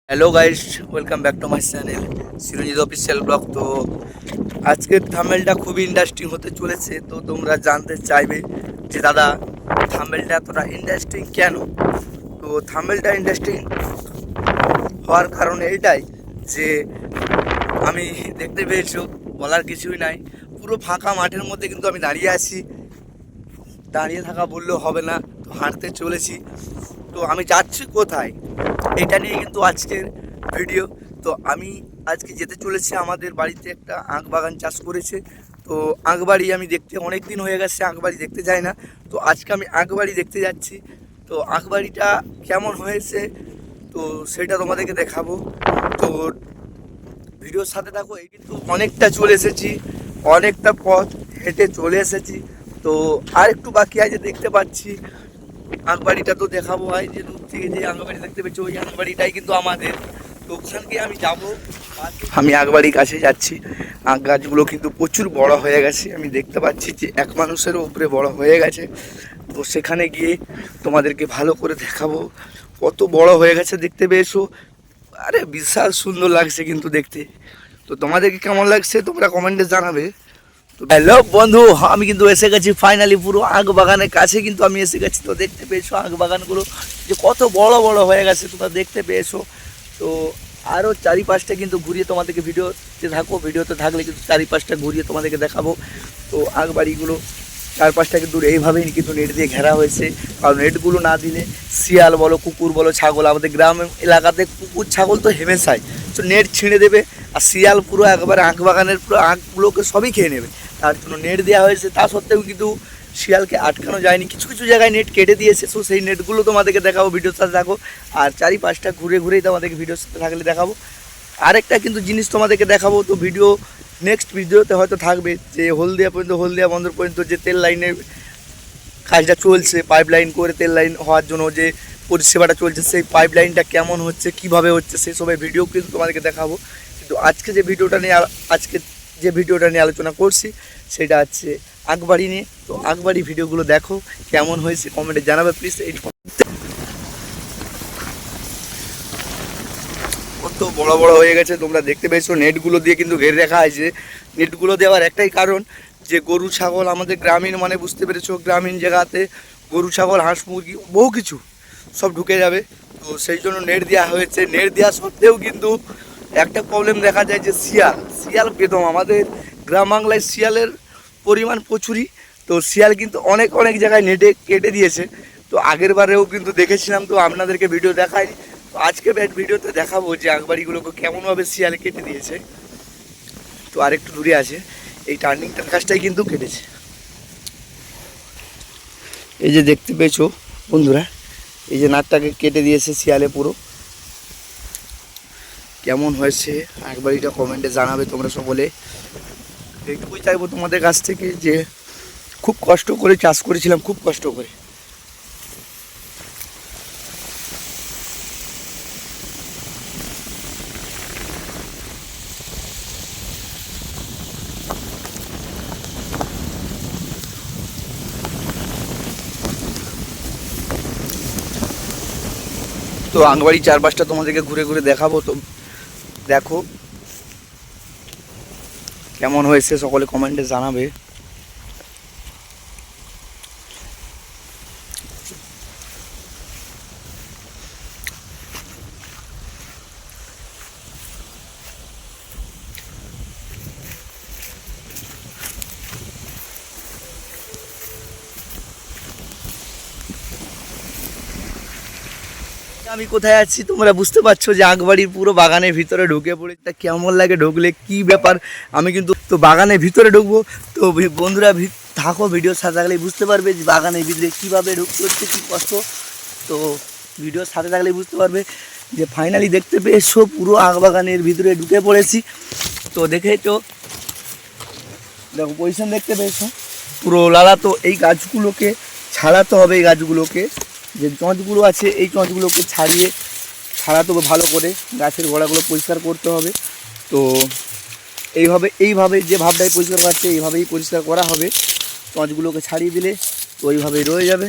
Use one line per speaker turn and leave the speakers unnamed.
Hello guys, welcome back to my channel Chiranjit official blog. তো আজকের থাম্বনেলটা খুবই interesting হতে চলেছে। তো তোমরা জানতে চাইবে যে দাদা থাম্বনেলটা এতটা ইন্টারেস্টিং কেন? তো থাম্বনেলটা ইন্টারেস্টিং হওয়ার কারণ এইটাই যে আমি দেখতে পেয়েছো, বলার কিছুই নাই, পুরো ফাঁকা মাঠের মধ্যে কিন্তু আমি দাঁড়িয়ে আছি। দাঁড়িয়ে থাকা বললেও হবে না, তো হাঁটতে চলেছি। তো আমি যাচ্ছি কোথায় এটা নিয়ে কিন্তু আজকের ভিডিও। তো আমি আজকে যেতে চলেছি, আমাদের বাড়িতে একটা আখ বাগান চাষ করেছে। তো আখ বাড়ি আমি দেখতে অনেক দিন হয়ে গেছে, আখ বাড়ি দেখতে যাই না। তো আজকে আমি আখ বাড়ি দেখতে যাচ্ছি। তো আখ বাড়িটা কেমন হয়েছে তো সেটা তোমাদেরকে দেখাবো। তো ভিডিওর সাথে থাকো। এই কিন্তু অনেকটা চলে এসেছি, অনেকটা পথ হেঁটে চলে এসেছি। তো আর একটু বাকি আছে, দেখতে পাচ্ছি আখবাড়িটা। তো দেখাবো ভাই, যে দূর থেকে যে আখবাড়ি দেখতে পেয়েছি ওই আখবাড়িটাই কিন্তু আমাদের। তো ওখানকে আমি যাব। আমি আখবাড়ির কাছে যাচ্ছি। আখ গাছগুলো কিন্তু প্রচুর বড় হয়ে গেছে, আমি দেখতে পাচ্ছি যে এক মানুষেরও উপরে বড় হয়ে গেছে। তো সেখানে গিয়ে তোমাদেরকে ভালো করে দেখাবো কত বড় হয়ে গেছে, দেখতে পেয়েছো? আরে বিশাল সুন্দর লাগছে কিন্তু দেখতে। তো তোমাদেরকে কেমন লাগছে তোমরা কমেন্টে জানাবে। তো হ্যালো বন্ধু, আমি কিন্তু এসে গেছি ফাইনালি, পুরো আখ বাগানের কাছে কিন্তু আমি এসে গেছি। তো দেখতে পেয়েছো আখ বাগানগুলো যে কত বড় বড় হয়ে গেছে, তোমরা দেখতে পেয়েছো। তো আরও চারিপাশটা কিন্তু ঘুরিয়ে তোমাদেরকে ভিডিওতে থাকলে কিন্তু চারিপাশটা ঘুরিয়ে তোমাদেরকে দেখাবো। তো আখ বাড়িগুলো চারপাশটা কিন্তু এইভাবেই কিন্তু নেট দিয়ে ঘেরা হয়েছে। কারণ নেটগুলো না দিলে শিয়াল বলো, কুকুর বলো, ছাগল, আমাদের গ্রাম এলাকাতে কুকুর ছাগল তো হেমেশাই তো নেট ছিঁড়ে দেবে। আর শিয়াল পুরো একবারে আখ বাগানের পুরো আখগুলোকে সবই খেয়ে নেবে। তার জন্য নেট দেওয়া হয়েছে। তা সত্ত্বেও কিন্তু শিয়ালকে আটকানো যায়নি, কিছু কিছু জায়গায় নেট কেটে দিয়েছে। তো সেই নেটগুলো তোমাদেরকে দেখাবো, ভিডিওর সাথে থাকো। আর চারিপাশটা ঘুরে ঘুরেই তোমাদেরকে ভিডিওর সাথে থাকলে দেখাবো। আরেকটা কিন্তু জিনিস তোমাদেরকে দেখাবো। তো নেক্সট ভিডিওতে হয়তো থাকবে যে হলদিয়া বন্দর পর্যন্ত যে তেল লাইনের কাজটা চলছে, পাইপ লাইন করে তেল লাইন হওয়ার জন্য যে পরিষেবাটা চলছে, সেই পাইপ লাইনটা কেমন হচ্ছে, কিভাবে হচ্ছে, সেই সবের ভিডিও কিন্তু তোমাদেরকে দেখাবো। কিন্তু আজকে যে ভিডিওটা নিয়ে আলোচনা করছি সেটা হচ্ছে আখবাড়ি নিয়ে। তো আখবাড়ি ভিডিওগুলো দেখো কেমন হয়েছে, কমেন্টে জানাবে প্লিজ। এই কত বড় বড় হয়ে গেছে তোমরা দেখতে পেয়েছো, নেটগুলো দিয়ে কিন্তু ঘিরে রাখা হয়েছে। নেটগুলো দেওয়ার একটাই কারণ যে গরু ছাগল, আমাদের গ্রামীণ মানে বুঝতে পেরেছো, গ্রামীণ জায়গাতে গরু ছাগল হাঁস মুরগি বহু কিছু সব ঢুকে যাবে। তো সেই জন্য নেট দেওয়া হয়েছে। নেট দেওয়া সত্ত্বেও কিন্তু একটা প্রবলেম দেখা যায় যে শিয়াল বেদম, আমাদের গ্রাম বাংলায় শিয়ালের পরিমাণ প্রচুরই। তো শিয়াল কিন্তু অনেক অনেক জায়গায় নেটে কেটে দিয়েছে। তো আগের বারেও কিন্তু দেখেছিলাম, তো আপনাদেরকে ভিডিও দেখাই। তো আজকে ভিডিওতে দেখাবো যে আখবাড়িগুলোকে কেমনভাবে শিয়ালে কেটে দিয়েছে। তো আরেকটু দূরে আছে, এই টার্নিংটার কাজটাই কিন্তু কেটেছে। এই যে দেখতে পেয়েছো বন্ধুরা, এই যে নাটটাকে কেটে দিয়েছে শিয়ালে পুরো। কেমন হয়েছে আখবাড়িটা কমেন্টে জানাবে তোমরা সকলে। এইটুকুই চাইবো তোমাদের কাছ থেকে যে খুব কষ্ট করে চাষ করেছিলাম, খুব কষ্ট করে। তো আখবাড়ির চারপাশটা তোমাদেরকে ঘুরে ঘুরে দেখাবো। তো দেখো কেমন হয়েছে সকলে কমেন্টে জানাবে। আমি কোথায় আছি তোমরা বুঝতে পারছো, যে আখবাড়ির পুরো বাগানের ভিতরে ঢুকে পড়েছে। তা কেমন লাগে ঢুকলে, কি ব্যাপার? আমি কিন্তু তো বাগানের ভিতরে ঢুকবো। তো বন্ধুরা থাকো, ভিডিওর সাথে থাকলেই বুঝতে পারবে যে বাগানের ভিতরে কীভাবে ঢুকতে হচ্ছে, কী কষ্ট। তো ভিডিওর সাথে থাকলেই বুঝতে পারবে যে ফাইনালি দেখতে পেয়েছো পুরো আখ বাগানের ভিতরে ঢুকে পড়েছি। তো দেখেই তো দেখো পজিশন দেখতে পেয়েছো পুরো লালা। তো এই গাছগুলোকে ছাড়াতে হবে, এই গাছগুলোকে যে চঁচগুলো আছে এই চঁচগুলোকে ছাড়াতে হবে ভালো করে, গাছের গোড়াগুলো পরিষ্কার করতে হবে। তো এইভাবে যে ভাবটাই পরিষ্কার করছে এইভাবেই পরিষ্কার করা হবে। চঁচগুলোকে ছাড়িয়ে দিলে তো ওইভাবেই রয়ে যাবে।